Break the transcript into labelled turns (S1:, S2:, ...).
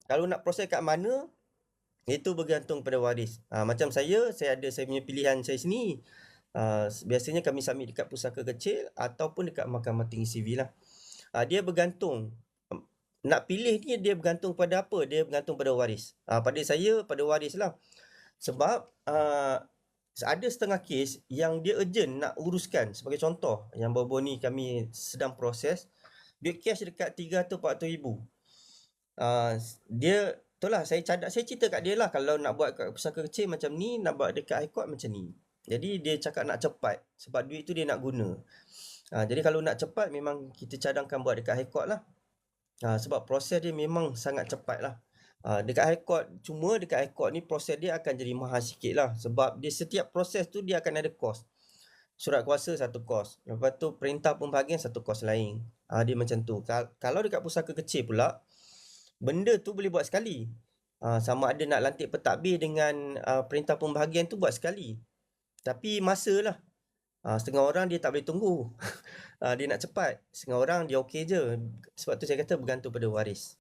S1: Kalau nak proses kat mana, itu bergantung pada waris. Macam saya ada saya punya pilihan saya sendiri. Biasanya kami submit dekat pusaka kecil ataupun dekat Mahkamah Tinggi Sivil lah. Dia bergantung. Nak pilih ni dia bergantung pada apa? Dia bergantung pada waris. Pada saya, pada waris lah. Sebab ada setengah kes yang dia urgent nak uruskan. Sebagai contoh, yang baru-baru ni kami sedang proses, duit cash dekat 300-400 ribu. Dia itulah saya cerita kat dia lah, kalau nak buat kat pusaka kecil macam ni, nak buat dekat high court macam ni. Jadi dia cakap nak cepat sebab duit tu dia nak guna. Jadi kalau nak cepat memang kita cadangkan buat dekat high court lah. Sebab proses dia memang sangat cepat lah. Dekat high court, cuma dekat high court ni proses dia akan jadi mahal sikit lah. Sebab dia setiap proses tu dia akan ada kos. Surat kuasa satu kos. Lepas tu perintah pembahagian satu kos lain. Dia macam tu. Kalau dekat pusaka kecil pula, benda tu boleh buat sekali. Sama ada nak lantik pentadbir dengan perintah pembahagian tu buat sekali. Tapi masa lah. Setengah orang dia tak boleh tunggu. Dia nak cepat. Setengah orang dia okey je. Sebab tu saya kata bergantung pada waris.